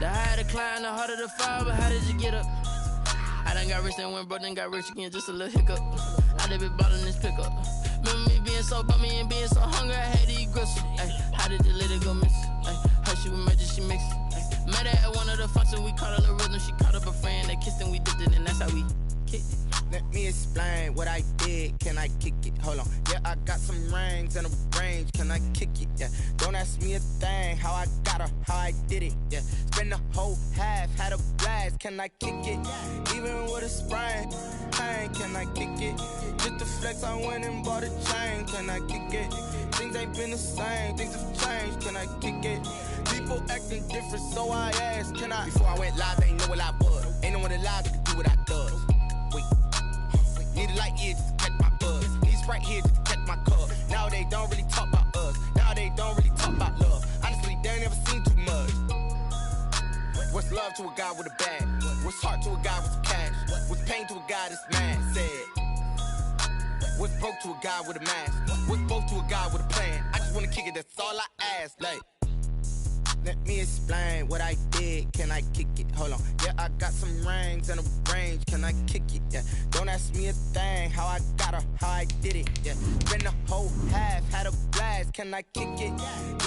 The higher the climb, the harder the fall, but how did you get up? I done got rich and went broke, then got rich again, just a little hiccup. I done been bottling this pickup. Remember me being so bummy and being so hungry, I had to eat gristle. Ay, how did the lady go miss? Ay, her she was magic, she mixed. Ay, met her at one of the functions, we caught a little rhythm. She caught up a friend, they kissed and we dipped it, and that's how we kicked it. Let me explain what I did, can I kick it? Hold on, yeah, I got some rings and a range, can I kick it? Yeah, don't ask me a thing, how I got her, how I did it. Yeah, spend the whole half, had a blast, can I kick it? Even with a sprain, pain, can I kick it? Just to flex, I went and bought a chain, can I kick it? Things ain't been the same, things have changed, can I kick it? People acting different, so I asked, can I? Before I went live, they ain't know what I was. Ain't no one alive that could do what I does. Need a light here just to catch my buzz. Need Sprite here just to catch my cup. Now they don't really talk about us. Now they don't really talk about love. Honestly, they ain't never seen too much. What's love to a guy with a bag? What's heart to a guy with some cash? What's pain to a guy that's mad? Said. What's broke to a guy with a mask? What's broke to a guy with a plan? I just wanna kick it, that's all I ask. Like, let me explain what I did, can I kick it? Hold on, yeah, I got some rings and a range, can I kick it? Yeah, don't ask me a thing, how I got her, how I did it. Yeah, spend the whole half, had a blast, can I kick it?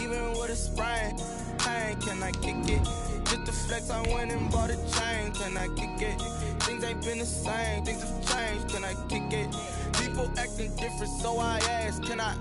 Even with a sprain, pain, can I kick it? Just to flex, I went and bought a chain, can I kick it? Things ain't been the same, things have changed, can I kick it? People acting different, so I asked, can I?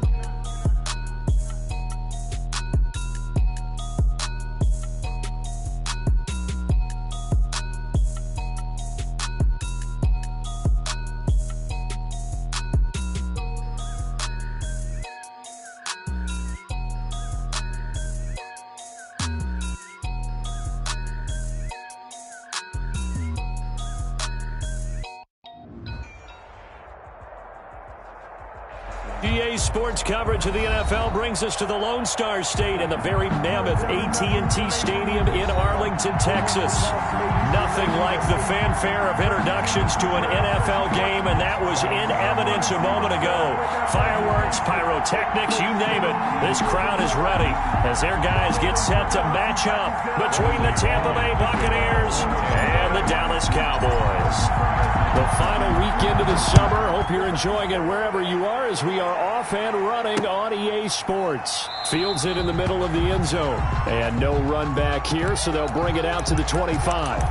EA Sports coverage of the NFL brings us to the Lone Star State and the very mammoth AT&T Stadium in Arlington, Texas. Nothing like the fanfare of introductions to an NFL game, and that was in evidence a moment ago. Fireworks, pyrotechnics, you name it. This crowd is ready as their guys get set to match up between the Tampa Bay Buccaneers and the Dallas Cowboys. The final weekend of the summer. Hope you're enjoying it wherever you are as we are off and running on EA Sports. Fields it in the middle of the end zone. And no run back here, so they'll bring it out to the 25.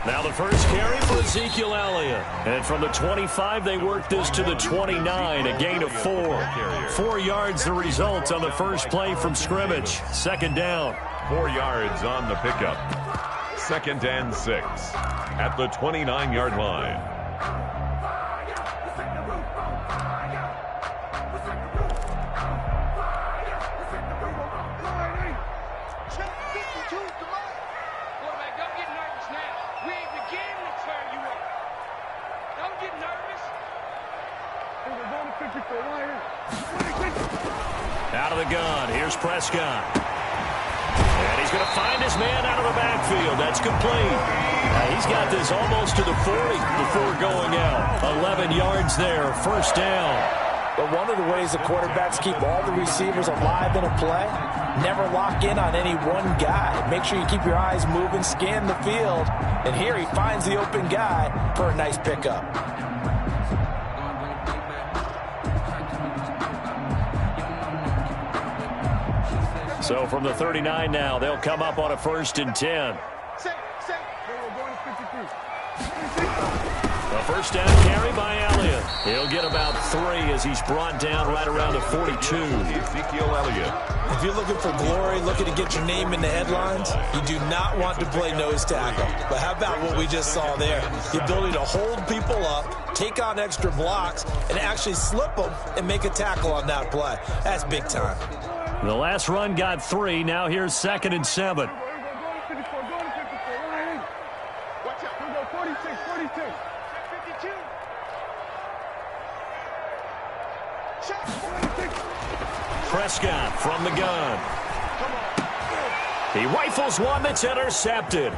Now the first carry for Ezekiel Elliott. And from the 25, they work this to the 29, a gain of 4. 4 yards the result on the first play from scrimmage. Second down. 4 yards on the pickup. 2nd and 6 at the 29-yard line. Out of the gun, here's Prescott. And he's going to find his man out of the backfield. That's complete. He's got this almost to the 40 before going out. 11 yards there, first down. But one of the ways the quarterbacks keep all the receivers alive in a play, never lock in on any one guy. Make sure you keep your eyes moving, scan the field. And here he finds the open guy for a nice pickup. So from the 39 now, they'll come up on a 1st and 10. A first down carry by Elliott. He'll get about 3 as he's brought down right around the 42. Ezekiel Elliott. If you're looking for glory, looking to get your name in the headlines, you do not want to play nose tackle. But how about what we just saw there? The ability to hold people up, take on extra blocks, and actually slip them and make a tackle on that play. That's big time. The last run got 3. Now here's 2nd and 7. Watch out. We go 46, 42. 52. Shot. 46. Prescott from the gun. He rifles one that's intercepted.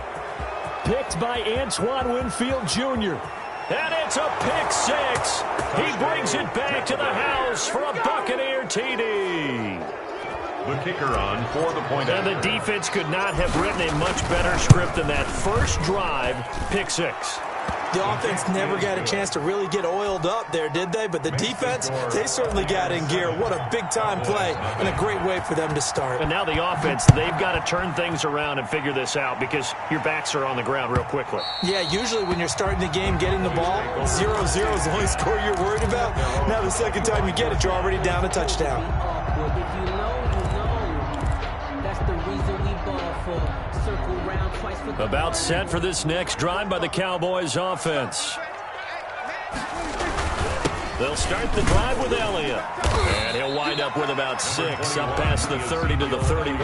Picked by Antoine Winfield Jr. And it's a pick six. He brings it back to the house for a Buccaneer TD. The kicker on for the point. And the defense could not have written a much better script than that first drive, pick six. The offense never got a chance to really get oiled up there, did they? But the defense, they certainly got in gear. What a big-time play and a great way for them to start. And now the offense, they've got to turn things around and figure this out because your backs are on the ground real quickly. Yeah, usually when you're starting the game, getting the ball, 0-0 is the only score you're worried about. Now the second time you get it, you're already down a touchdown. About set for this next drive by the Cowboys offense. They'll start the drive with Elliott. And he'll wind up with about 6, up past the 30 to the 31.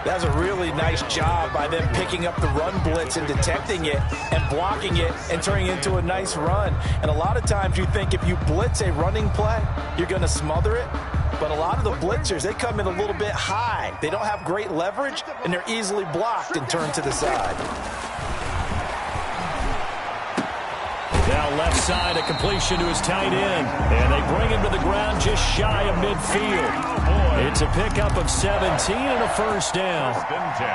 That's a really nice job by them picking up the run blitz and detecting it and blocking it and turning it into a nice run. And a lot of times you think if you blitz a running play, you're going to smother it. But a lot of the blitzers, they come in a little bit high. They don't have great leverage, and they're easily blocked and turned to the side. Now left side, a completion to his tight end. And they bring him to the ground just shy of midfield. It's a pickup of 17 and a first down.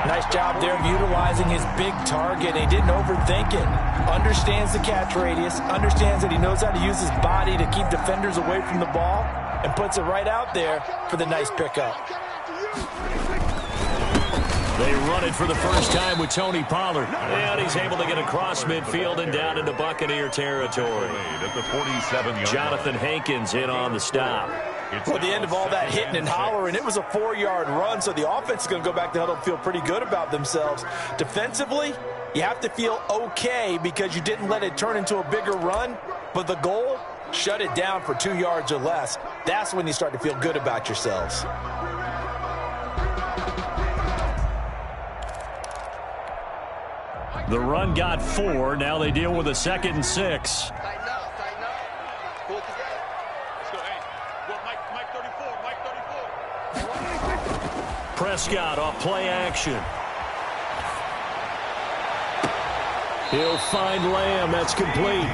Nice job there of utilizing his big target. He didn't overthink it. Understands the catch radius. Understands that he knows how to use his body to keep defenders away from the ball. And puts it right out there for the nice pickup. They run it for the first time with Tony Pollard. And he's able to get across midfield and down into Buccaneer territory. At the 47-yard Jonathan Hankins in on the stop. Well, at the end of all that hitting and hollering, it was a 4-yard run, so the offense is going to go back to huddle and feel pretty good about themselves. Defensively, you have to feel okay because you didn't let it turn into a bigger run, but the goal, shut it down for 2 yards or less. That's when you start to feel good about yourselves. The run got 4. Now they deal with a 2nd and 6. Tighten up, tighten up. Pull it together. Let's go, hey. Well, Mike 34, Mike 34. Prescott off play action. He'll find Lamb. That's complete.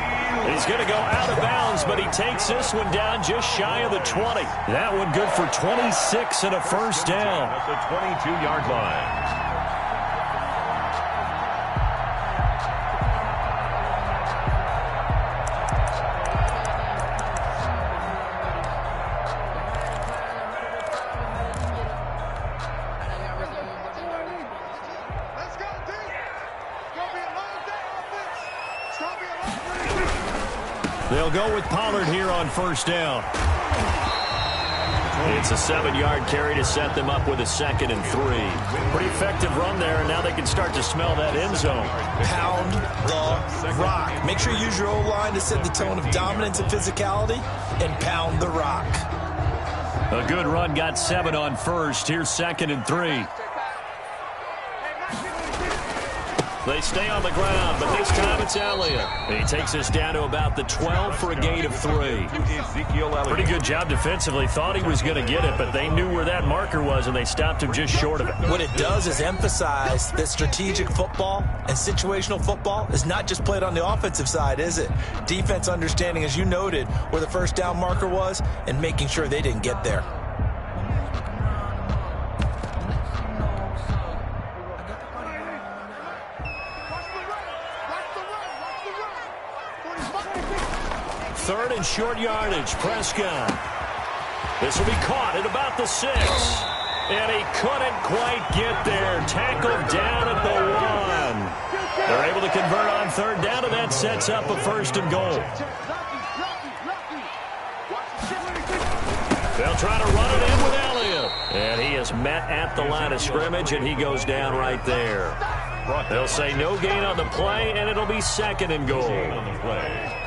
He's going to go out of bounds, but he takes this one down just shy of the 20. That one good for 26 and a first down. At the 22-yard line. They'll go with Pollard here on first down. It's a 7-yard carry to set them up with a 2nd and 3. Pretty effective run there, and now they can start to smell that end zone. Pound the rock. Make sure you use your O-line to set the tone of dominance and physicality, and pound the rock. A good run, got 7 on first. Here's 2nd and 3. They stay on the ground, but this time it's Elliott. He takes us down to about the 12 for a gain of 3. Pretty good job defensively. Thought he was going to get it, but they knew where that marker was, and they stopped him just short of it. What it does is emphasize that strategic football and situational football is not just played on the offensive side, is it? Defense understanding, as you noted, where the first down marker was and making sure they didn't get there. Third and short yardage, Prescott. This will be caught at about the 6. And he couldn't quite get there. Tackled down at the 1. They're able to convert on third down, and that sets up a 1st and goal. They'll try to run it in with Elliott. And he is met at the line of scrimmage, and he goes down right there. They'll say no gain on the play, and it'll be 2nd and goal.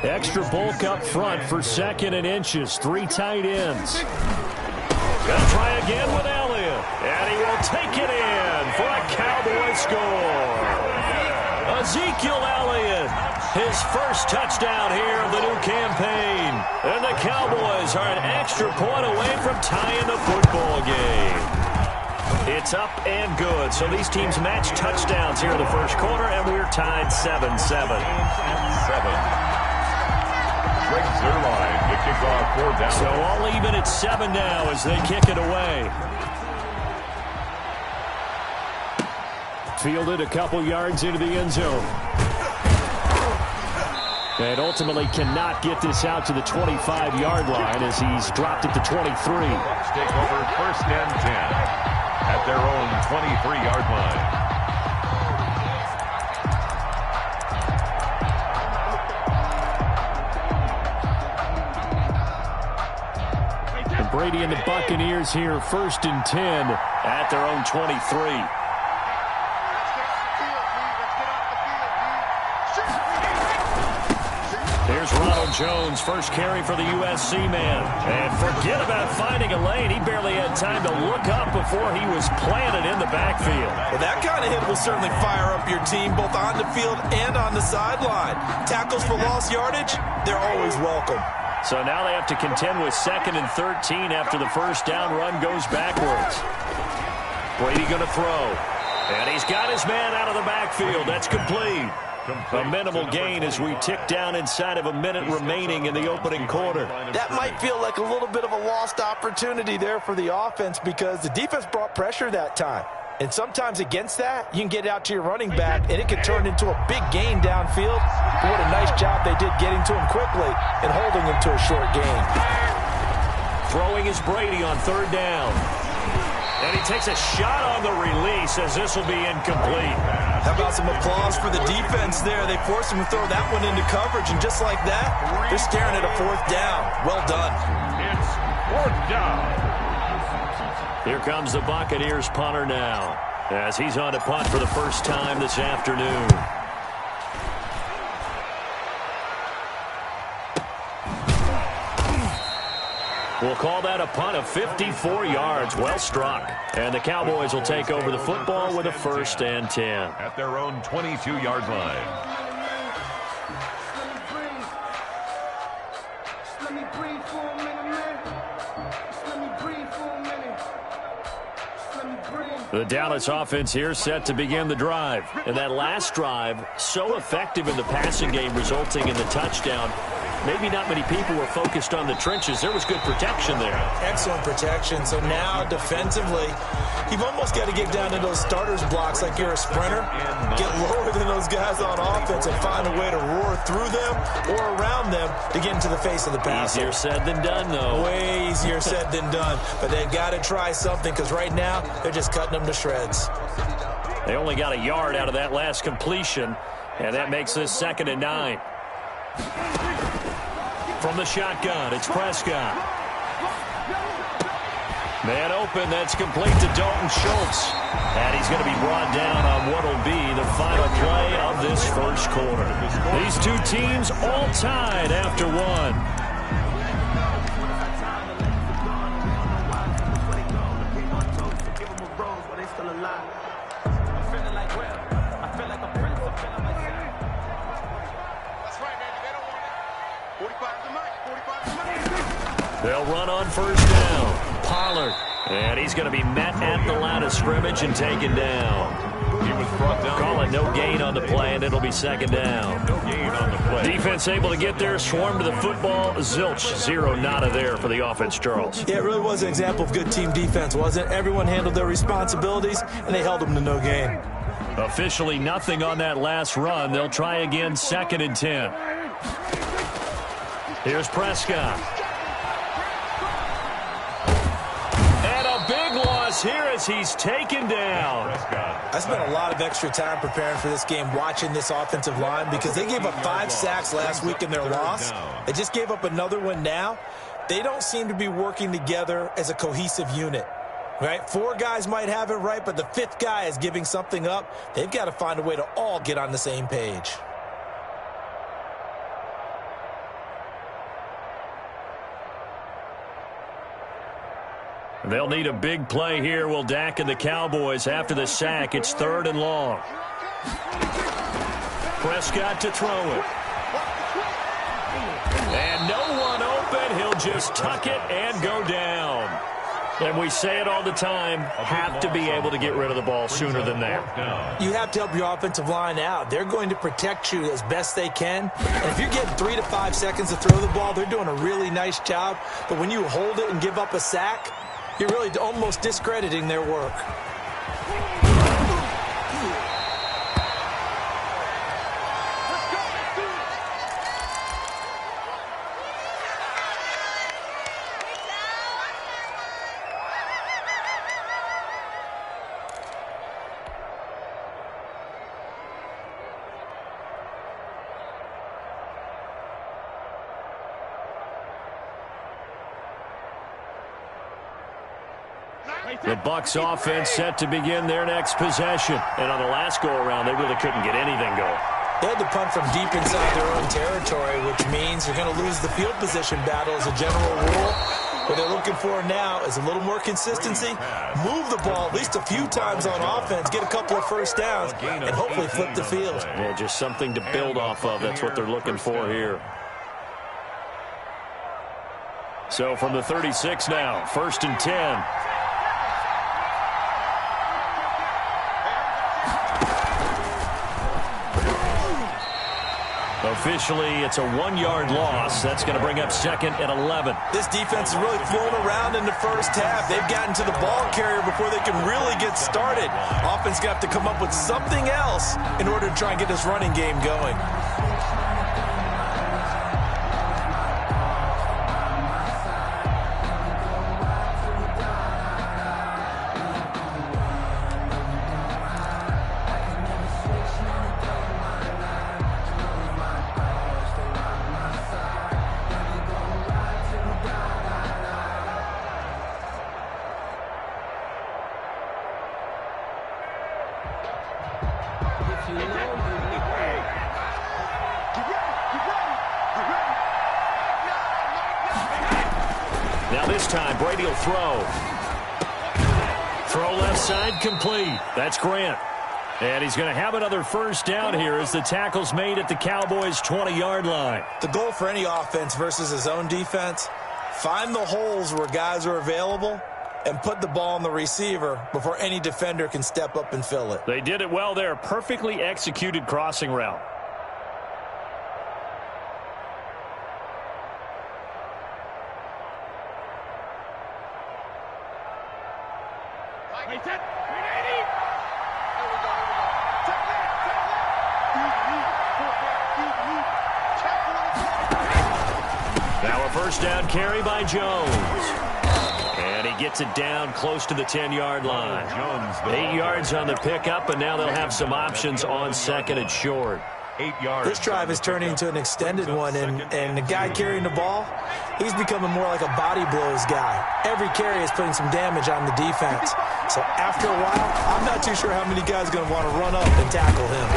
Extra bulk up front for 2nd and inches. 3 tight ends. Gonna try again with Elliott. And he will take it in for a Cowboy score. Ezekiel Elliott, his first touchdown here of the new campaign. And the Cowboys are an extra point away from tying the football game. It's up and good. So these teams match touchdowns here in the first quarter, and we're tied 7-7. Greg Zuerlein to kick off 4th down. So all even at 7 now as they kick it away. Fielded a couple yards into the end zone. And ultimately cannot get this out to the 25-yard line as he's dropped it to 23. Bucs take over 1st and 10 at their own 23-yard line. Brady and the Buccaneers here 1st and 10 at their own 23. Here's Ronald Jones, first carry for the USC man. And forget about finding a lane. He barely had time to look up before he was planted in the backfield. Well, that kind of hit will certainly fire up your team both on the field and on the sideline. Tackles for lost yardage, they're always welcome. So now they have to contend with 2nd and 13 after the first down run goes backwards. Brady going to throw. And he's got his man out of the backfield. That's complete. A minimal gain as we tick down inside of a minute remaining in the opening quarter. That might feel like a little bit of a lost opportunity there for the offense because the defense brought pressure that time. And sometimes against that, you can get out to your running back, and it can turn into a big gain downfield. But what a nice job they did getting to him quickly and holding him to a short gain. Throwing is Brady on 3rd down. And he takes a shot on the release as this will be incomplete. How about some applause for the defense there? They forced him to throw that one into coverage, and just like that, they're staring at a 4th down. Well done. It's 4th down. Here comes the Buccaneers punter now as he's on to punt for the first time this afternoon. We'll call that a punt of 54 yards. Well struck. And the Cowboys will take over the football with a 1st and 10. At their own 22-yard line. The Dallas offense here set to begin the drive. And that last drive, so effective in the passing game, resulting in the touchdown. Maybe not many people were focused on the trenches. There was good protection there. Excellent protection. So now defensively, you've almost got to get down to those starters blocks like you're a sprinter. Get lower than those guys on offense and find a way to roar through them or around them to get into the face of the passer. Easier said than done, though. Way easier said than done. But they've got to try something because right now they're just cutting them to shreds. They only got a yard out of that last completion, and that makes this 2nd and 9. From the shotgun, it's Prescott. Man open, that's complete to Dalton Schultz. And he's going to be brought down on what will be the final play of this first quarter. These two teams all tied after one. They'll run on 1st down. Pollard. And he's going to be met at the line of scrimmage and taken down. He was brought down. Call it no gain on the play, and it'll be 2nd down. No gain on the play. Defense able to get there, swarm to the football. Zilch, 0 nada there for the offense, Charles. Yeah, it really was an example of good team defense, wasn't it? Everyone handled their responsibilities, and they held them to no gain. Officially nothing on that last run. They'll try again, 2nd and 10. Here's Prescott. Here as he's taken down. I spent a lot of extra time preparing for this game watching this offensive line because they gave up 5 sacks last week in their loss. They just gave up another one now. They don't seem to be working together as a cohesive unit. Right? 4 guys might have it right, but the 5th guy is giving something up. They've got to find a way to all get on the same page. They'll need a big play here. Will Dak and the Cowboys after the sack. It's 3rd and long. Prescott to throw it. And no one open. He'll just tuck it and go down. And we say it all the time, have to be able to get rid of the ball sooner than that. You have to help your offensive line out. They're going to protect you as best they can. And if you're getting 3 to 5 seconds to throw the ball, they're doing a really nice job. But when you hold it and give up a sack, you're really almost discrediting their work. The Bucs offense set to begin their next possession. And on the last go-around, they really couldn't get anything going. They had to punt from deep inside their own territory, which means you're going to lose the field position battle as a general rule. What they're looking for now is a little more consistency, move the ball at least a few times on offense, get a couple of first downs, and hopefully flip the field. Yeah, just something to build off of. That's what they're looking for here. So from the 36 now, 1st and 10. Officially, it's a 1-yard loss. That's going to bring up 2nd and 11. This defense is really flown around in the first half. They've gotten to the ball carrier before they can really get started. Offense got to come up with something else in order to try and get this running game going. Now this time, Brady will throw. Throw left side, complete. That's Grant. And he's going to have another first down here as the tackle's made at the Cowboys' 20-yard line. The goal for any offense versus his own defense, find the holes where guys are available and put the ball on the receiver before any defender can step up and fill it. They did it well there. Perfectly executed crossing route. Now a first down carry by Jones. And he gets it down close to the 10-yard line. 8 yards on the pickup, and now they'll have some options on 2nd and short. 8 yards. This drive is turning into an extended one, and the guy carrying the ball, he's becoming more like a body blows guy. Every carry is putting some damage on the defense. So after a while, I'm not too sure how many guys are going to want to run up and tackle him.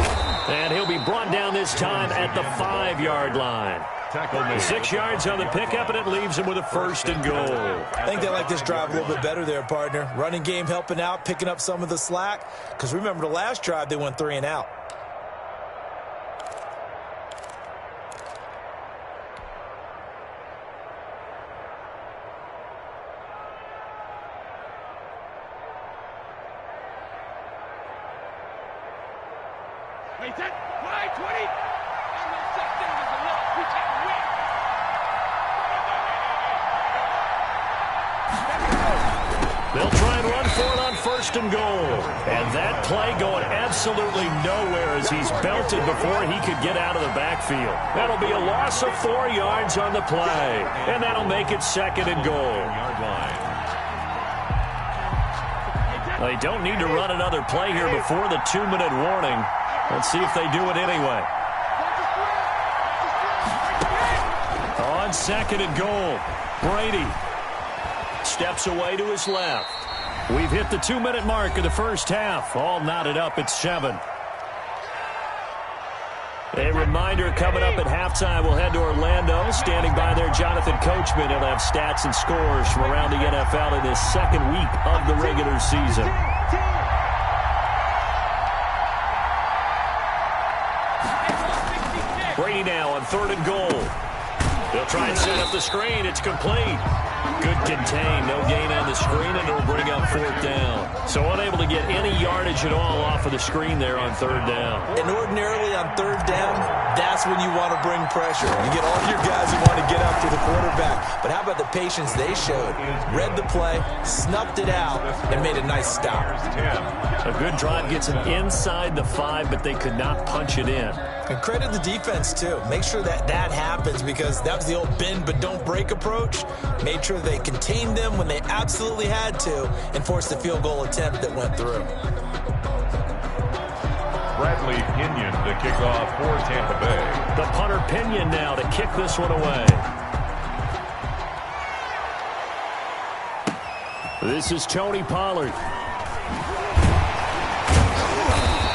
And he'll be brought down this time at the 5-yard line. 6 yards on the pickup, and it leaves him with a 1st and goal. I think they like this drive a little bit better there, partner. Running game helping out, picking up some of the slack. Because remember, the last drive, they went 3 and out. They'll try and run for it on 1st and goal. And that play going absolutely nowhere as he's belted before he could get out of the backfield. That'll be a loss of 4 yards on the play. And that'll make it 2nd and goal. They don't need to run another play here before the 2-minute warning. Let's see if they do it anyway. On 2nd and goal, Brady steps away to his left. We've hit the 2-minute mark of the first half. All knotted up at 7. A reminder coming up at halftime, we'll head to Orlando. Standing by there, Jonathan Coachman. He'll have stats and scores from around the NFL in his second week of the regular season. Brady now on 3rd and goal. They'll try and set up the screen. It's complete. Good contain. No gain on the screen, and it'll bring up 4th down. So unable to get any yardage at all off of the screen there on 3rd down. And ordinarily on 3rd down, that's when you want to bring pressure. You get all your guys who want to get after the quarterback. But how about the patience they showed? Read the play, snuffed it out, and made a nice stop. A good drive gets them inside the 5, but they could not punch it in. And credit the defense, too. Make sure that happens, because that was the old bend but don't break approach. Made sure they contained them when they absolutely had to and forced the field goal attempt that went through. Bradley Pinion to kick off for Tampa Bay. The punter Pinion now to kick this one away. This is Tony Pollard.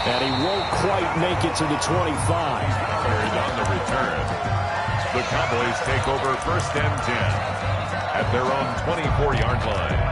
And he won't quite make it to the 25. Carried on the return. The Cowboys take over 1st and 10 at their own 24-yard line.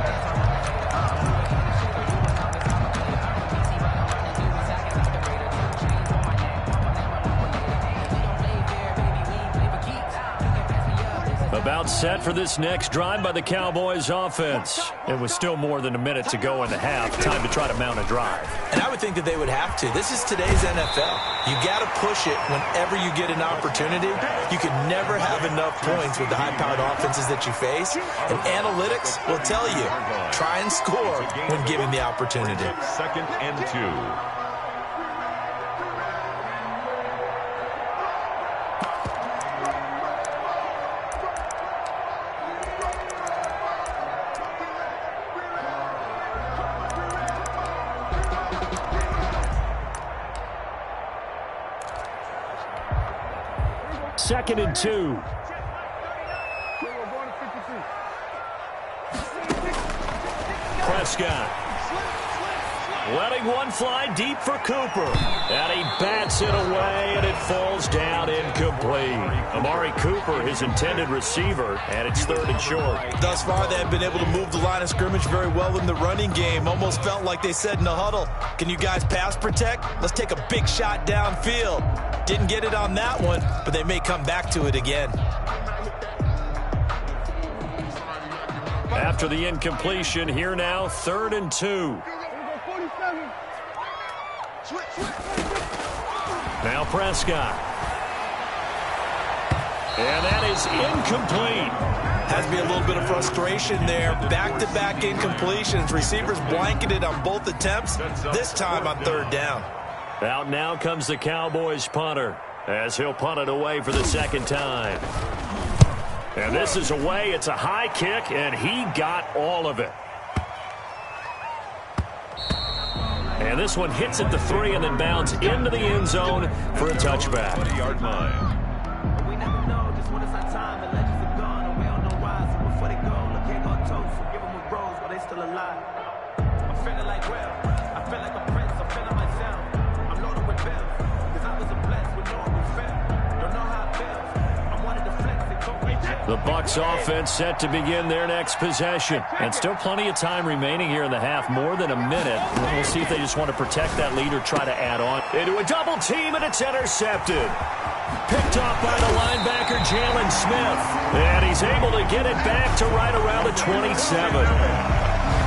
About set for this next drive by the Cowboys offense. And with still more than a minute to go in the half, time to try to mount a drive. And I would think that they would have to. This is today's NFL. You got to push it whenever you get an opportunity. You can never have enough points with the high-powered offenses that you face. And analytics will tell you, try and score when given the opportunity. 2nd and 2. Second and 2. Prescott. Letting one fly deep for Cooper. And he bats it away, and it falls down incomplete. Amari Cooper, his intended receiver, and it's 3rd and short. Thus far, they have been able to move the line of scrimmage very well in the running game. Almost felt like they said in the huddle, can you guys pass protect? Let's take a big shot downfield. Didn't get it on that one, but they may come back to it again. After the incompletion, here now, 3rd and 2. Now Prescott. And that is incomplete. Has to be a little bit of frustration there. Back-to-back incompletions. Receivers blanketed on both attempts, this time on 3rd down. Out now comes the Cowboys punter as he'll punt it away for the 2nd time. And this is away. It's a high kick, and he got all of it. And this one hits at the 3 and then bounds into the end zone for a touchback. 20-yard line. We never know just when it's our time. The legends are gone, and we don't know why. So before they go, look, here go toast. Give them a rose while they still alive. I'm feeling like Will. I feel like a prince. I'm feeling myself. I'm loaded with bills. Because I was a blessed with no one fail. Don't know how it feels. I'm one of the flex. They told me the Bucs offense set to begin their next possession. And still plenty of time remaining here in the half, more than a minute. We'll see if they just want to protect that lead or try to add on. Into a double team, and it's intercepted. Picked off by the linebacker, Jalen Smith. And he's able to get it back to right around the 27.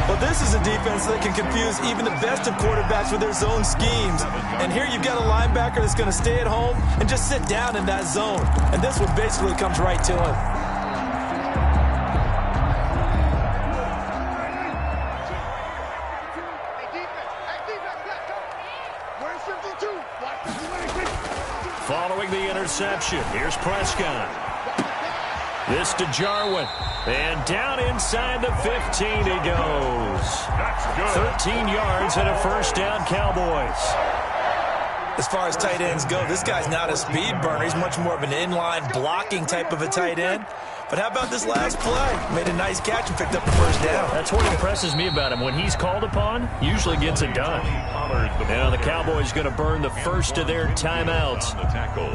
Well, this is a defense that can confuse even the best of quarterbacks with their zone schemes. And here you've got a linebacker that's going to stay at home and just sit down in that zone. And this one basically comes right to him. Following the interception, here's Prescott. This to Jarwin. And down inside the 15 he goes. 13 yards and a 1st down, Cowboys. As far as tight ends go, this guy's not a speed burner. He's much more of an inline blocking type of a tight end. But how about this last play? Made a nice catch and picked up the first down. That's what impresses me about him. When he's called upon, usually gets it done. Now the Cowboys going to burn the first of their timeouts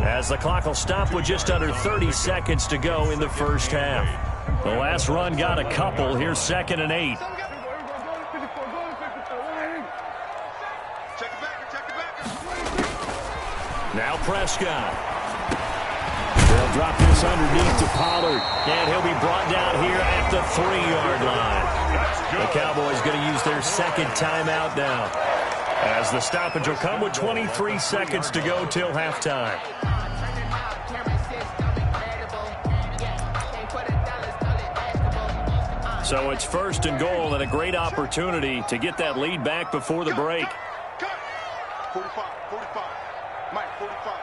as the clock will stop with just under 30 seconds to go in the first half. The last run got a couple. Here's 2nd and 8. Now Prescott. They'll drop this underneath to Pollard. And he'll be brought down here at the 3-yard line. The Cowboys going to use their second timeout now, as the stoppage will come with 23 seconds to go till halftime. So it's 1st and goal, and a great opportunity to get that lead back before the break. 45. Mike, 45.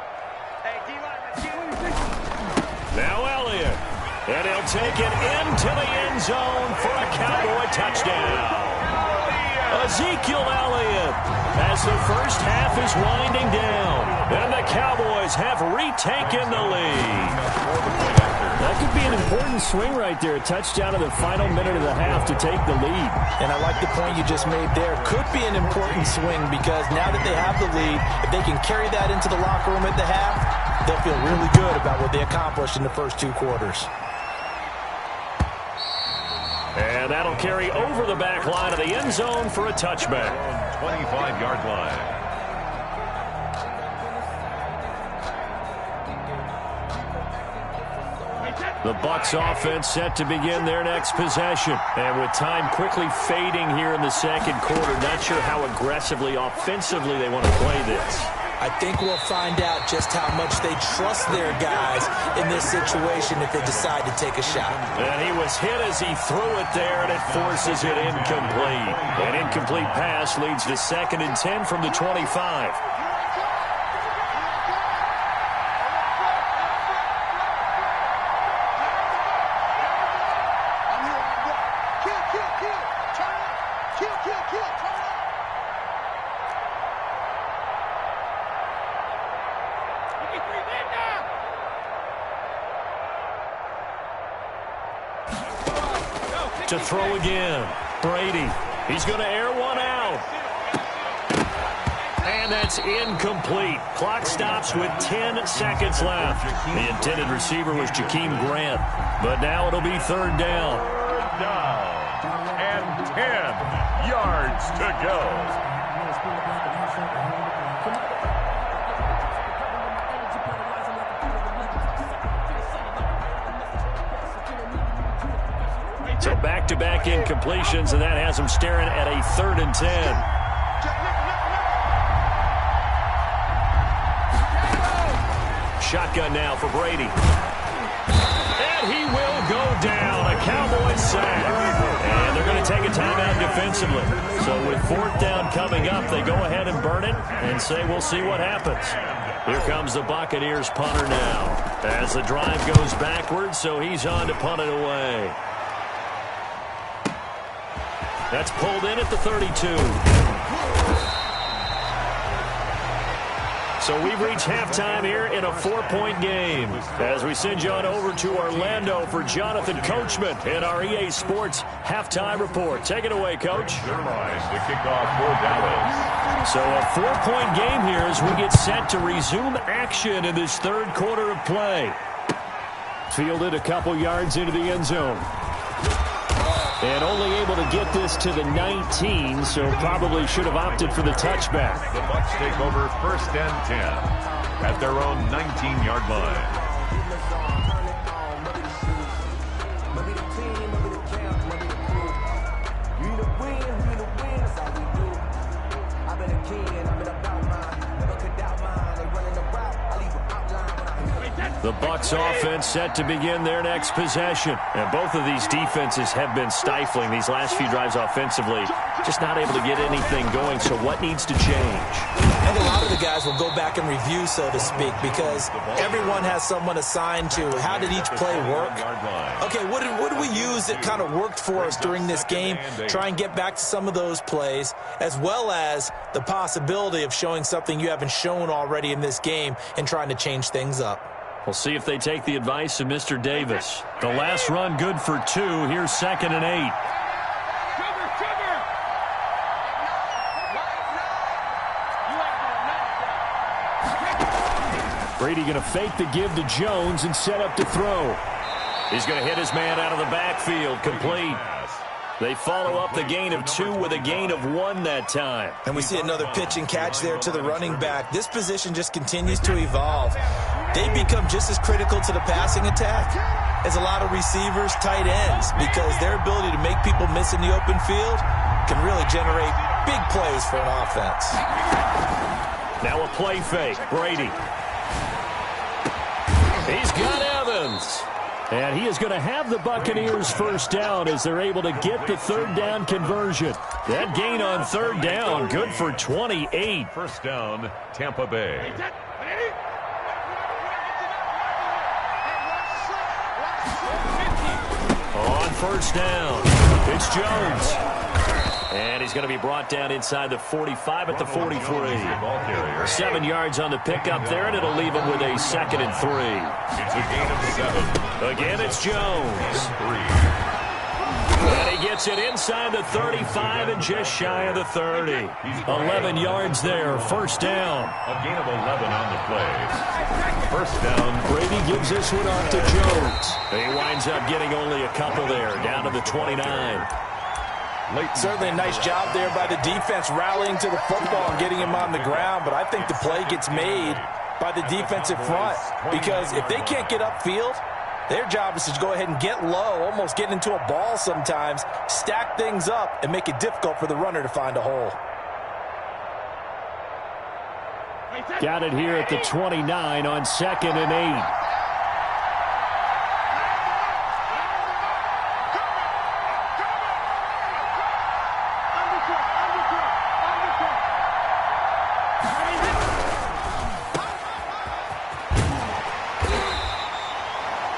Now Elliott. And he'll take it into the end zone for a Cowboy touchdown. Ezekiel Elliott, as the first half is winding down, and the Cowboys have retaken the lead. That could be an important swing right there. A touchdown in the final minute of the half to take the lead. And I like the point you just made there. Could be an important swing because now that they have the lead, if they can carry that into the locker room at the half, they'll feel really good about what they accomplished in the first 2 quarters. And that'll carry over the back line of the end zone for a touchback. 25-yard line. The Bucs offense set to begin their next possession. And with time quickly fading here in the second quarter, not sure how aggressively, offensively they want to play this. I think we'll find out just how much they trust their guys in this situation if they decide to take a shot. And he was hit as he threw it there, and it forces it incomplete. An incomplete pass leads to 2nd and 10 from the 25. To throw again. Brady. He's going to air one out. And that's incomplete. Clock stops with 10 seconds left. The intended receiver was Jakeem Grant. But now it'll be 3rd down. And 10 yards to go. So back-to-back incompletions, and that has him staring at a 3rd and 10. Shotgun now for Brady. And he will go down. A Cowboys sack. And they're going to take a timeout defensively. So with 4th down coming up, they go ahead and burn it and say we'll see what happens. Here comes the Buccaneers punter now, as the drive goes backwards, so he's on to punt it away. That's pulled in at the 32. So we've reached halftime here in a 4-point game, as we send you on over to Orlando for Jonathan Coachman in our EA Sports halftime report. Take it away, Coach. Their line to kick off for Dallas. So a 4-point game here as we get set to resume action in this 3rd quarter of play. Fielded a couple yards into the end zone. And only able to get this to the 19, so probably should have opted for the touchback. The Bucs take over 1st and 10 at their own 19-yard line. The Bucs offense set to begin their next possession. And both of these defenses have been stifling these last few drives offensively. Just not able to get anything going. So what needs to change? And a lot of the guys will go back and review, so to speak, because everyone has someone assigned to how did each play work. Okay, what did we use that kind of worked for us during this game? Try and get back to some of those plays, as well as the possibility of showing something you haven't shown already in this game and trying to change things up. We'll see if they take the advice of Mr. Davis. The last run good for 2. Here's 2nd and 8. Brady going to fake the give to Jones and set up to throw. He's going to hit his man out of the backfield. Complete. They follow up the gain of 2 with a gain of 1 that time. And we see another pitch and catch there to the running back. This position just continues to evolve. They become just as critical to the passing attack as a lot of receivers, tight ends, because their ability to make people miss in the open field can really generate big plays for an offense. Now a play fake. Brady. He's got Evans. And he is going to have the Buccaneers first down as they're able to get the 3rd down conversion. That gain on 3rd down, good for 28. First down, Tampa Bay. On first down, it's Jones. And he's going to be brought down inside the 45 at the 43. 7 yards on the pickup there, and it'll leave him with a 2nd and 3. It's a gain of 7. Again, it's Jones. And he gets it inside the 35 and just shy of the 30. 11 yards there, first down. A gain of 11 on the play. First down. Brady gives this one off to Jones. He winds up getting only a couple there, down to the 29. Certainly a nice job there by the defense rallying to the football and getting him on the ground, but I think the play gets made by the defensive front because if they can't get upfield, their job is to go ahead and get low, almost get into a ball sometimes, stack things up, and make it difficult for the runner to find a hole. Got it here at the 29 on 2nd and 8.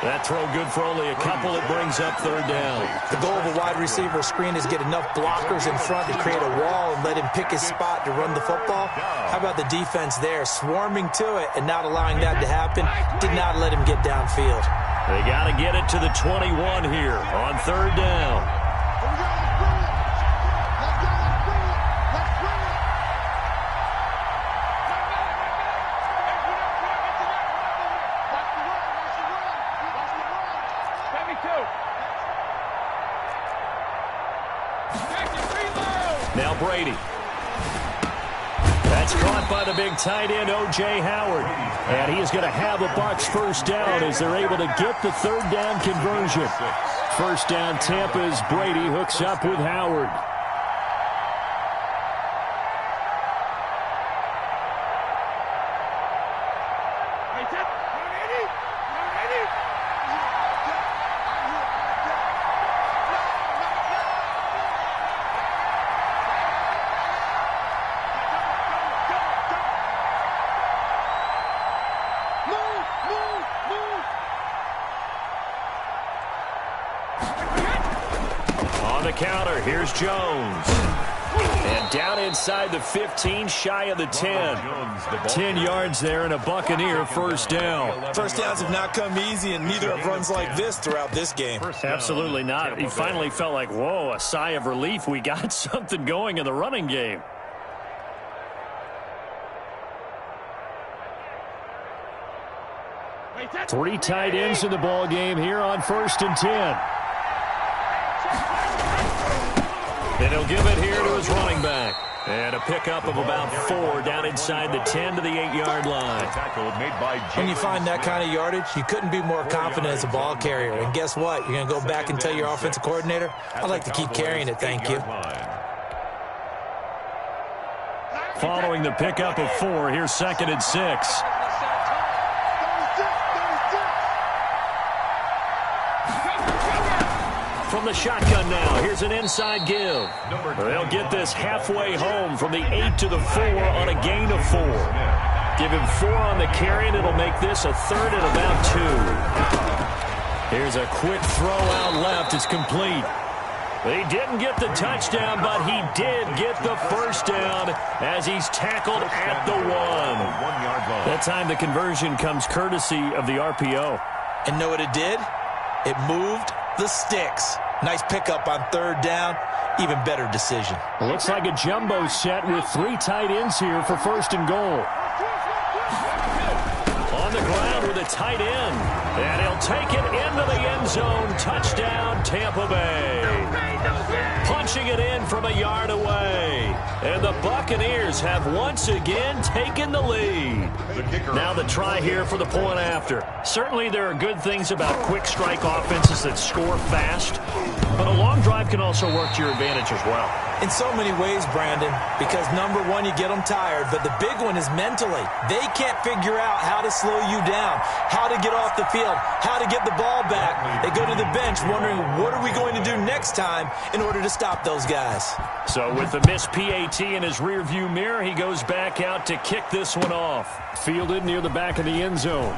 That throw good for only a couple. It brings up 3rd down. The goal of a wide receiver screen is get enough blockers in front to create a wall and let him pick his spot to run the football. How about the defense there, swarming to it and not allowing that to happen? Did not let him get downfield. They got to get it to the 21 here on 3rd down. Now Brady. That's caught by the big tight end, O.J. Howard. And he is going to have a Bucs first down as they're able to get the 3rd down conversion. First down, Tampa's Brady hooks up with Howard. Counter, here's Jones. And down inside the 15, shy of the 10. 10 yards there and a Buccaneer first down. First downs have not come easy, and neither have runs like this throughout this game. Absolutely not. He finally felt like, whoa, a sigh of relief. We got something going in the running game. Three tight ends in the ball game here on 1st and 10. And he'll give it here to his running back. And a pickup of about 4 down inside the 10 to the 8-yard line. When you find that kind of yardage, you couldn't be more confident as a ball carrier. And guess what? You're going to go back and tell your offensive coordinator, I'd like to keep carrying it, thank you. Following the pickup of 4, here's 2nd and 6. From the shotgun now, here's an inside give. They'll get this halfway home from the 8 to the 4 on a gain of 4. Give him 4 on the carry, and it'll make this a 3rd and about 2. Here's a quick throw out left. It's complete. He didn't get the touchdown, but he did get the first down as he's tackled at the 1. That time the conversion comes courtesy of the RPO. And know what it did? It moved the sticks. Nice pickup on third down. Even better decision. Looks like a jumbo set with 3 tight ends here for first and goal. On the ground with a tight end. And he'll take it into the end zone. Touchdown, Tampa Bay. Punching it in from a yard away. And the Buccaneers have once again taken the lead. Now the try here for the point after. Certainly there are good things about quick strike offenses that score fast. But a long drive can also work to your advantage as well. In so many ways, Brandon, because number one, you get them tired, but the big one is mentally. They can't figure out how to slow you down, how to get off the field, how to get the ball back. They go to the bench wondering, what are we going to do next time in order to stop those guys? So with the missed PAT in his rearview mirror, he goes back out to kick this one off. Fielded near the back of the end zone.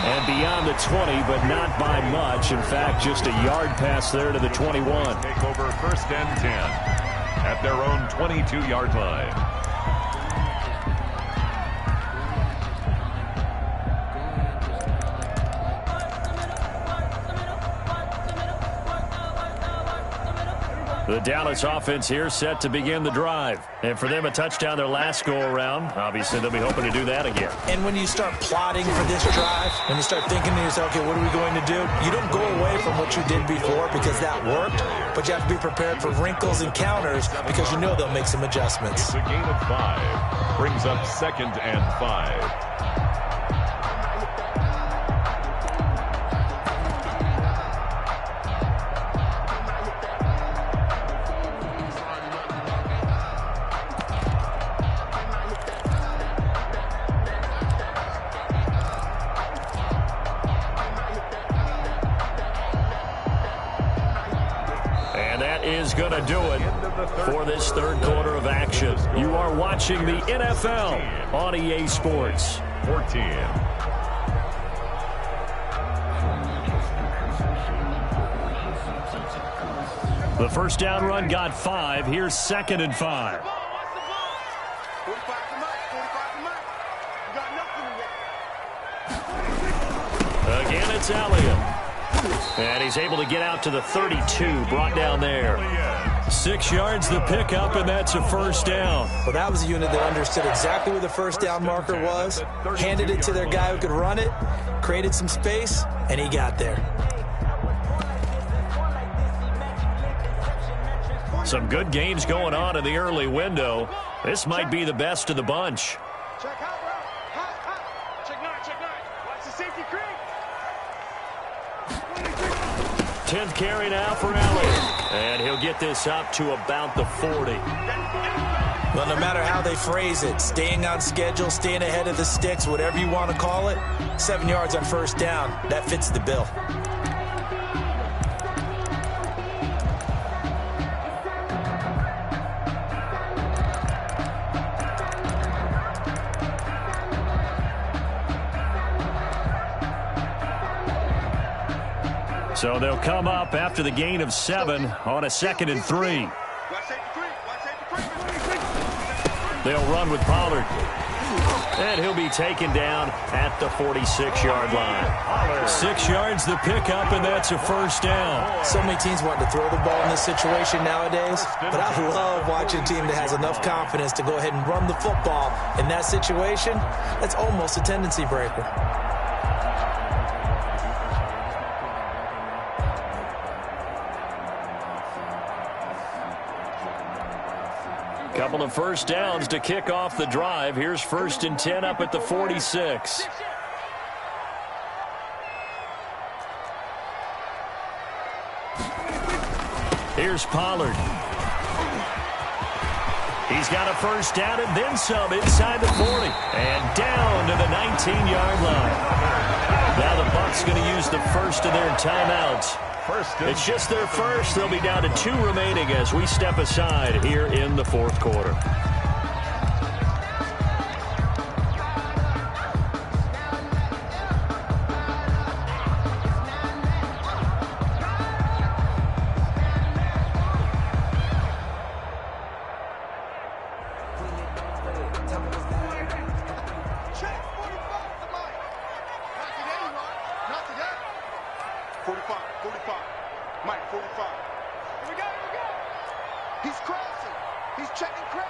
And beyond the 20, but not by much. In fact, just a yard pass there to the 21. Take over first and 10 at their own 22-yard line. The Dallas offense here set to begin the drive. And for them, a touchdown their last go-around. Obviously, they'll be hoping to do that again. And when you start plotting for this drive, when you start thinking to yourself, okay, what are we going to do? You don't go away from what you did before because that worked, but you have to be prepared for wrinkles and counters because you know they'll make some adjustments. It's a gain of 5. Brings up 2nd and 5. Is going to do it for this third quarter of action. You are watching the NFL on EA Sports. 14. The first down run got 5. Here's 2nd and 5. Again, it's Elliott. And he's able to get out to the 32, brought down there. 6 yards the pickup, and that's a first down. Well, that was a unit that understood exactly where the first down marker was, handed it to their guy who could run it, created some space, and he got there. Some good games going on in the early window. This might be the best of the bunch. Check out, bro. Check 9. Watch the safety creep. 10th carry now for Elliott. And he'll get this up to about the 40. Well, no matter how they phrase it, staying on schedule, staying ahead of the sticks, whatever you want to call it, 7 yards on first down, that fits the bill. So they'll come up after the gain of 7 on a 2nd and 3. They'll run with Pollard. And he'll be taken down at the 46-yard line. 6 yards the pickup, and that's a first down. So many teams want to throw the ball in this situation nowadays, but I love watching a team that has enough confidence to go ahead and run the football. In that situation, that's almost a tendency breaker. Couple of first downs to kick off the drive. Here's 1st and 10 up at the 46. Here's Pollard. He's got a first down and then some inside the 40. And down to the 19-yard line. Now the Bucs going to use the first of their timeouts. It's just their first. They'll be down to 2 remaining as we step aside here in the 4th quarter. Mike, 45. Here we go. He's crashing. He's checking crash.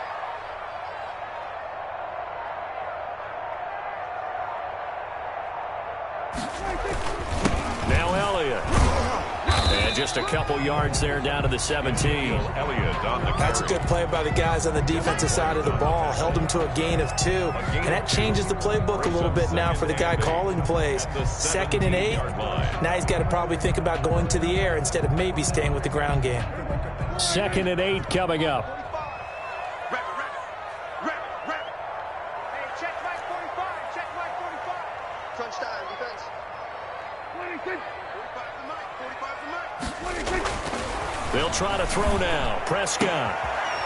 Now Elliott. And just a couple yards there down to the 17. Elliott on the carry. That's a good play by the guys on the defensive side of the ball. Held him to a gain of 2. And that changes the playbook a little bit now for the guy calling plays. 2nd and 8. Now he's got to probably think about going to the air instead of maybe staying with the ground game. 2nd and 8 coming up. Rabbit. Hey, check Mike 45. Check Mike 45. Crunch time, defense. 45 to Mike. 45 to Mike. 26. They'll try to throw now. Prescott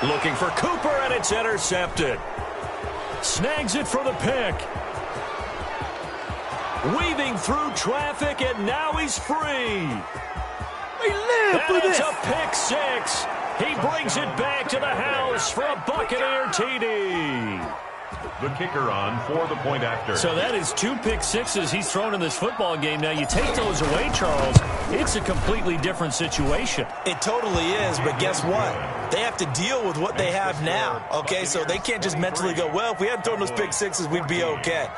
looking for Cooper, and it's intercepted. Snags it for the pick. Weaving through traffic, and now he's free. And it's a pick 6. He brings it back to the house for a Buccaneer TD. The kicker on for the point after. So that is 2 pick sixes he's thrown in this football game. Now you take those away, Charles, it's a completely different situation. It totally is, but guess what? They have to deal with what they have now, okay? So they can't just mentally go, well, if we hadn't thrown those pick sixes, we'd be okay.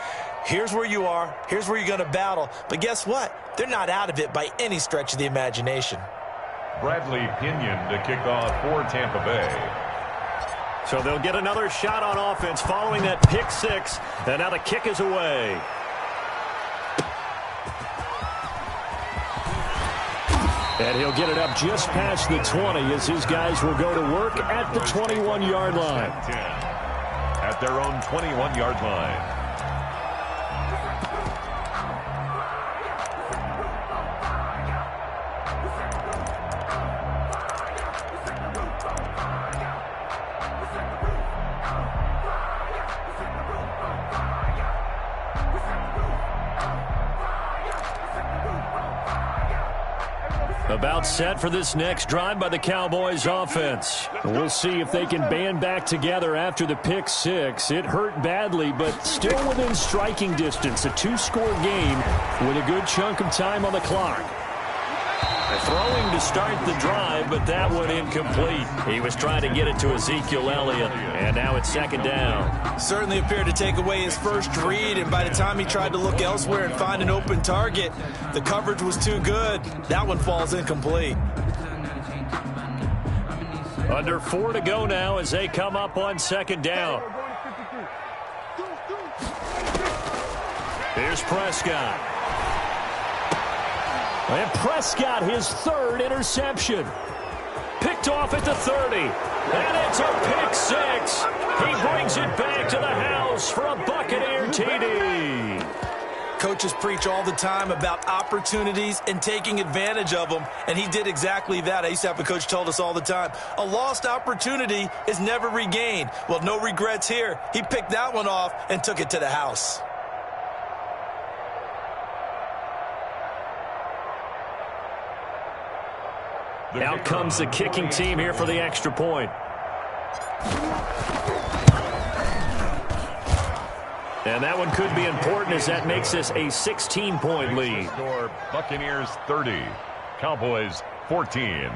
Here's where you are. Here's where you're going to battle. But guess what? They're not out of it by any stretch of the imagination. Bradley Pinion to kick off for Tampa Bay. So they'll get another shot on offense following that pick 6, and now the kick is away. And he'll get it up just past the 20 as his guys will go to work at the 21-yard line. At their own 21-yard line. About set for this next drive by the Cowboys offense. We'll see if they can band back together after the pick 6. It hurt badly, but still within striking distance. A 2-score game with a good chunk of time on the clock. Throwing to start the drive, but that one incomplete. He was trying to get it to Ezekiel Elliott, and now it's 2nd down. Certainly appeared to take away his first read, and by the time he tried to look elsewhere and find an open target, the coverage was too good. That one falls incomplete. Under 4 to go now as they come up on 2nd down. Here's Prescott. And Prescott, his 3rd interception. Picked off at the 30. And it's a pick 6. He brings it back to the house for a Buccaneer TD. Coaches preach all the time about opportunities and taking advantage of them, and he did exactly that. I used to have a coach told us all the time, a lost opportunity is never regained. Well, no regrets here. He picked that one off and took it to the house. Out comes the kicking team here for the extra point. And that one could be important as that makes this a 16-point lead. Score Buccaneers 30, Cowboys 14.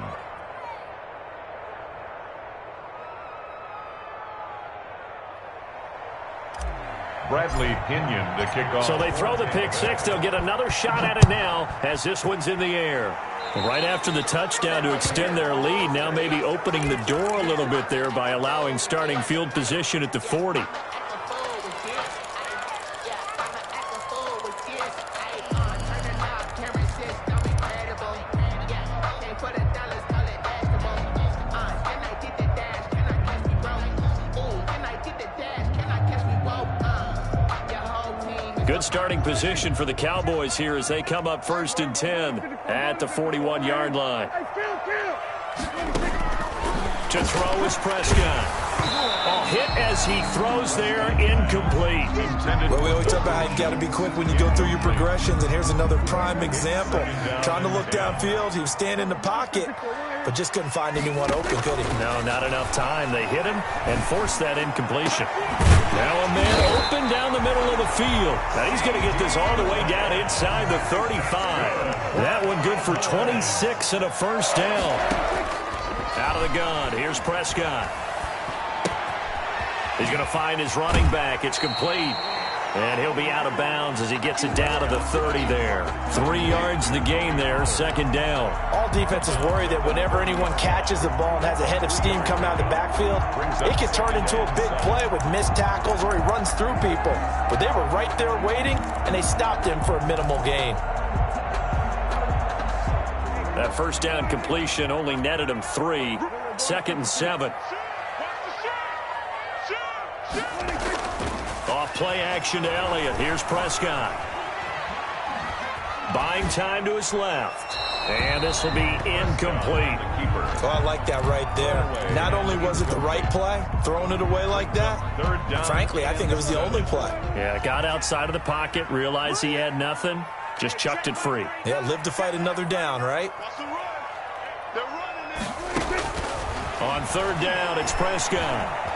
Bradley Pinion to kick off. So they throw the pick 6. They'll get another shot at it now as this one's in the air. Right after the touchdown to extend their lead, now maybe opening the door a little bit there by allowing starting field position at the 40. Good starting position for the Cowboys here as they come up 1st and 10 at the 41-yard line. To throw is Prescott. Oh, hit as he throws there, incomplete. Well, we always talk about how you got to be quick when you go through your progressions, and here's another prime example. Trying to look downfield, he was standing in the pocket, but just couldn't find anyone open, could he? No, not enough time. They hit him and forced that incompletion. Now a man open down the middle of the field. Now he's going to get this all the way down inside the 35. That one good for 26 and a first down. Out of the gun, here's Prescott. He's going to find his running back. It's complete. And he'll be out of bounds as he gets it down to the 30 there. 3 yards in the game there, second down. All defenses worry that whenever anyone catches the ball and has a head of steam coming out of the backfield, it can turn into a big play with missed tackles or he runs through people. But they were right there waiting, and they stopped him for a minimal gain. That first down completion only netted him 3. 2nd and 7. Off play action to Elliott. Here's Prescott. Buying time to his left. And this will be incomplete. Oh, I like that right there. Not only was it the right play, throwing it away like that, frankly, I think it was the only play. Yeah, got outside of the pocket, realized he had nothing, just chucked it free. Yeah, live to fight another down, right? On 3rd down, it's Prescott.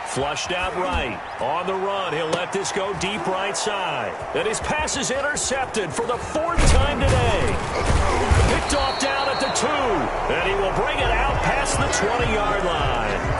Flushed out right. On the run, he'll let this go deep right side. And his pass is intercepted for the 4th time today. Picked off down at the 2. And he will bring it out past the 20-yard line.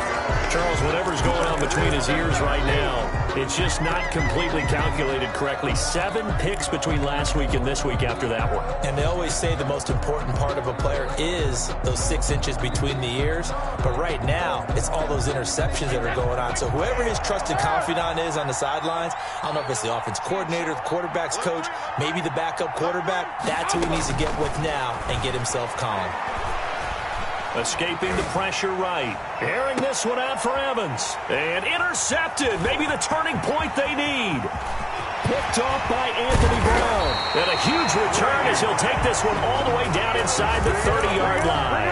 Charles, whatever's going on between his ears right now, it's just not completely calculated correctly. 7 picks between last week and this week after that one. And they always say the most important part of a player is those 6 inches between the ears. But right now, it's all those interceptions that are going on. So whoever his trusted confidant is on the sidelines, I don't know if it's the offense coordinator, the quarterback's coach, maybe the backup quarterback, that's who he needs to get with now and get himself calm. Escaping the pressure right. Airing this one out for Evans. And intercepted. Maybe the turning point they need. Picked off by Anthony Brown. And a huge return as he'll take this one all the way down inside the 30-yard line.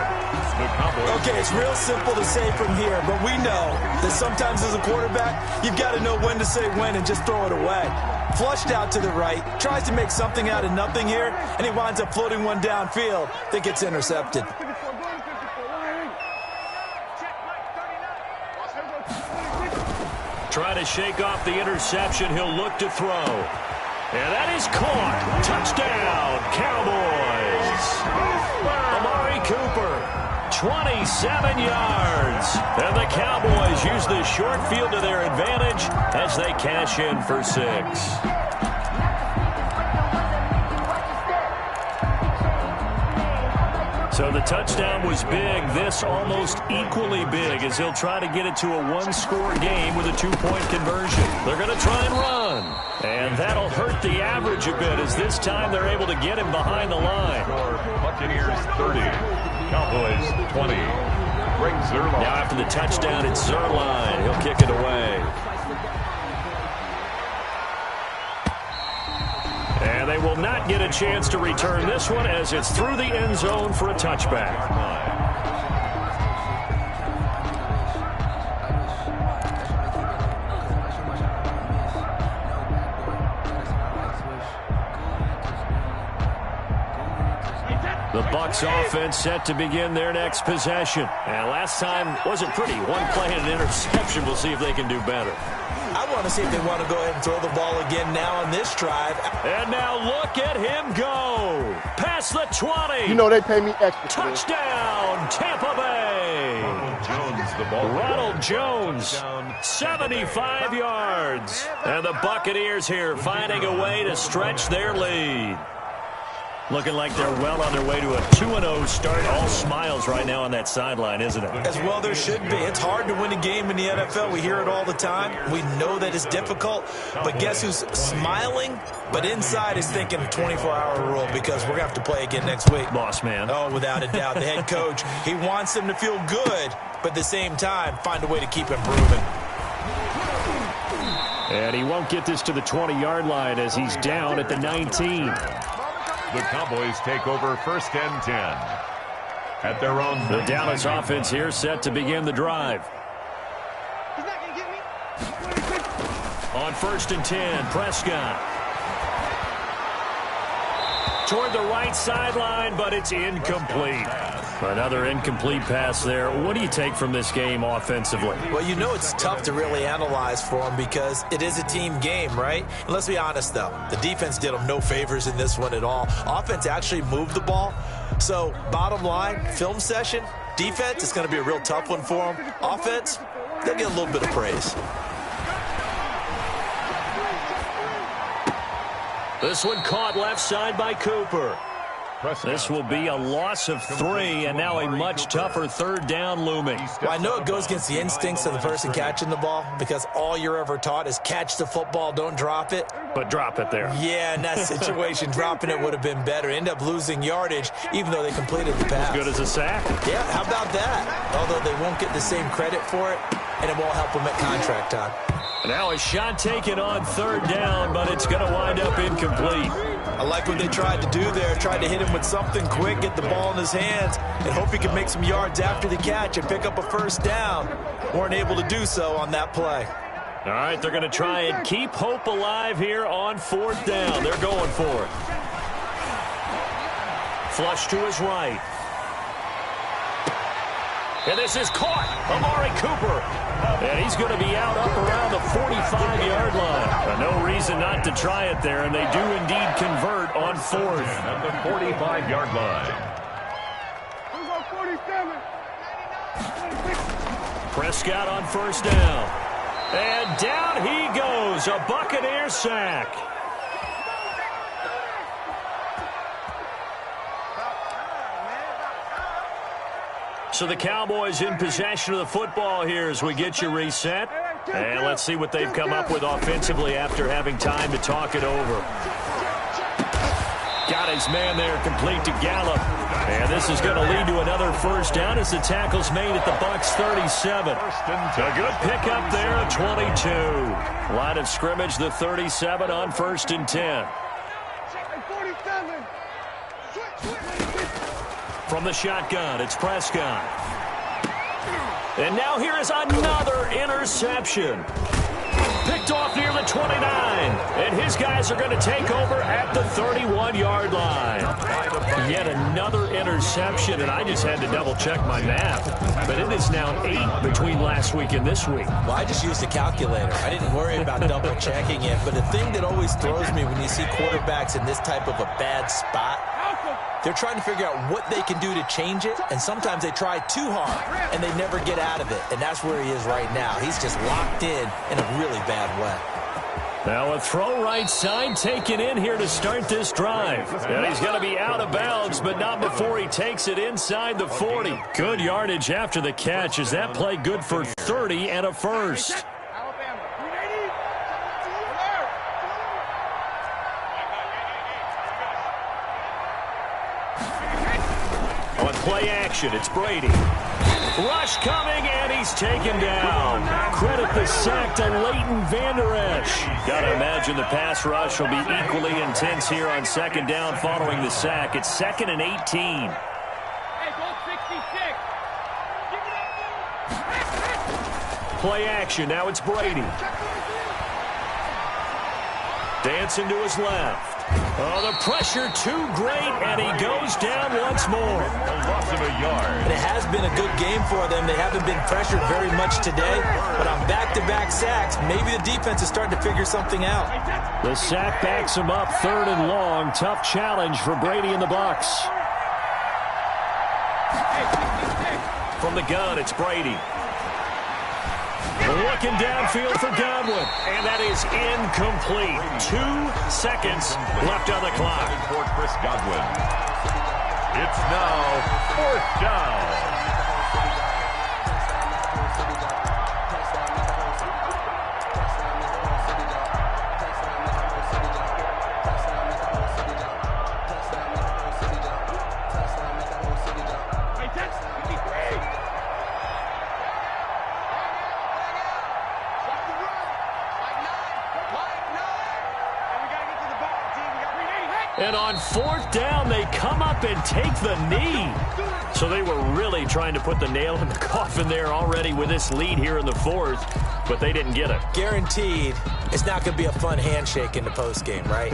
Okay, it's real simple to say from here, but we know that sometimes as a quarterback, you've got to know when to say when and just throw it away. Flushed out to the right, tries to make something out of nothing here, and he winds up floating one downfield that gets intercepted. Try to shake off the interception. He'll look to throw. And that is caught. Touchdown, Cowboys. Amari Cooper, 27 yards. And the Cowboys use the short field to their advantage as they cash in for 6. So the touchdown was big. This almost equally big as he'll try to get it to a 1-score game with a 2-point conversion. They're going to try and run. And that'll hurt the average a bit as this time they're able to get him behind the line. Buccaneers 30, Cowboys 20. Greg Zuerlein. Now after the touchdown, it's Zuerlein. He'll kick it away. And they will not get a chance to return this one as it's through the end zone for a touchback. The Bucs offense set to begin their next possession. And last time wasn't pretty. 1 play and an interception. We'll see if they can do better. I want to see if they want to go ahead and throw the ball again now on this drive. And now look at him go. Past the 20. You know they pay me extra. Touchdown, Tampa Bay. Ronald Jones, 75 yards. And the Buccaneers here finding a way to stretch their lead. Looking like they're well on their way to a 2-0 start. All smiles right now on that sideline, isn't it? As well there should be. It's hard to win a game in the NFL. We hear it all the time. We know that it's difficult. But guess who's smiling? But inside is thinking 24-hour rule because we're going to have to play again next week. Boss man. Oh, without a doubt. The head coach, he wants them to feel good, but at the same time, find a way to keep improving. And he won't get this to the 20-yard line as he's down at the 19. The Cowboys take over 1st and 10 at their own. The Dallas offense here set to begin the drive. On 1st and 10, Prescott. Toward the right sideline, but it's incomplete. Another incomplete pass there. What do you take from this game offensively? Well, you know it's tough to really analyze for them because it is a team game, right? And let's be honest, though. The defense did them no favors in this one at all. Offense actually moved the ball. So, bottom line, film session, defense, it's going to be a real tough one for them. Offense, they'll get a little bit of praise. This one caught left side by Cooper. This will be a loss of 3, and now a much tougher 3rd down looming. Well, I know it goes against the instincts of the person catching the ball because all you're ever taught is catch the football, don't drop it. But drop it there. Yeah, in that situation, dropping it would have been better. End up losing yardage, even though they completed the pass. As good as a sack. Yeah, how about that? Although they won't get the same credit for it, and it won't help them at contract time. Now a shot taken on 3rd down, but it's going to wind up incomplete. I like what they tried to do there. Tried to hit him with something quick, get the ball in his hands, and hope he could make some yards after the catch and pick up a 1st down. Weren't able to do so on that play. All right, they're going to try and keep hope alive here on 4th down. They're going for it. Flush to his right. And this is caught. Amari Cooper. And he's going to be out up around the 45-yard line. No reason not to try it there, and they do indeed convert on 4th. At the 45-yard line. Prescott on 1st down. And down he goes. A Buccaneer sack. So the Cowboys in possession of the football here as we get you reset. And let's see what they've come up with offensively after having time to talk it over. Got his man there complete to Gallup. And this is going to lead to another 1st down as the tackle's made at the Bucs 37. A good pickup there at 22. Line of scrimmage, the 37 on 1st and 10. From the shotgun, it's Prescott. And now here is another interception. Picked off near the 29. And his guys are going to take over at the 31-yard line. Yet another interception, and I just had to double-check my math. But it is now 8 between last week and this week. Well, I just used a calculator. I didn't worry about double-checking it. But the thing that always throws me when you see quarterbacks in this type of a bad spot, they're trying to figure out what they can do to change it, and sometimes they try too hard, and they never get out of it. And that's where he is right now. He's just locked in a really bad way. Now a throw right side taken in here to start this drive. And he's going to be out of bounds, but not before he takes it inside the 40. Good yardage after the catch. Is that play good for 30 and a 1st? On play action, it's Brady. Rush coming, and he's taken down. Credit the sack to Leighton Vander Esch. Got to imagine the pass rush will be equally intense here on 2nd down following the sack. It's 2nd and 18. Play action, now it's Brady. Dancing to his left. Oh, the pressure too great, and he goes down once more. A loss of a yard. And it has been a good game for them. They haven't been pressured very much today, but on back-to-back sacks, maybe the defense is starting to figure something out. The sack backs him up 3rd and long. Tough challenge for Brady and the Bucs. From the gun, it's Brady. Looking downfield for Godwin, and that is incomplete. 2 seconds left on the clock. For Chris Godwin. It's now 4th down. And on 4th down, they come up and take the knee. So they were really trying to put the nail in the coffin there already with this lead here in the 4th. but they didn't get it. Guaranteed, it's not going to be a fun handshake in the postgame, right?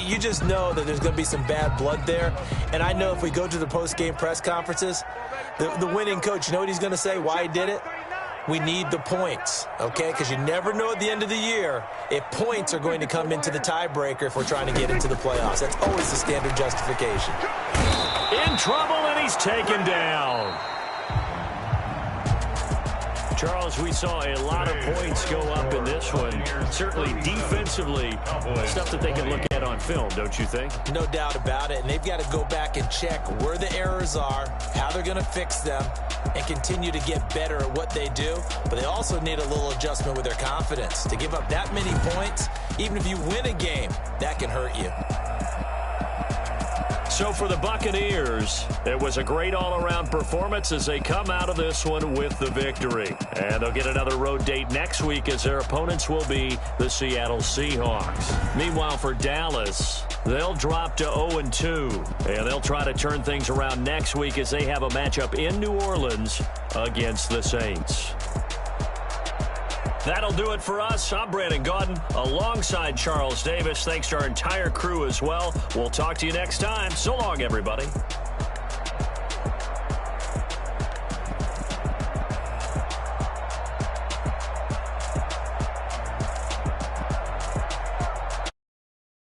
You just know that there's going to be some bad blood there. And I know if we go to the postgame press conferences, the winning coach, you know what he's going to say, why he did it? We need the points, okay? Because you never know at the end of the year if points are going to come into the tiebreaker if we're trying to get into the playoffs. That's always the standard justification. In trouble, and he's taken down. Charles, we saw a lot of points go up in this one. Certainly defensively, stuff that they can look at on film, don't you think? No doubt about it. And they've got to go back and check where the errors are, how they're going to fix them, and continue to get better at what they do. But they also need a little adjustment with their confidence. To give up that many points, even if you win a game, that can hurt you. So for the Buccaneers, it was a great all-around performance as they come out of this one with the victory. And they'll get another road date next week as their opponents will be the Seattle Seahawks. Meanwhile, for Dallas, they'll drop to 0-2. And they'll try to turn things around next week as they have a matchup in New Orleans against the Saints. That'll do it for us. I'm Brandon Gaudin alongside Charles Davis. Thanks to our entire crew as well. We'll talk to you next time. So long, everybody.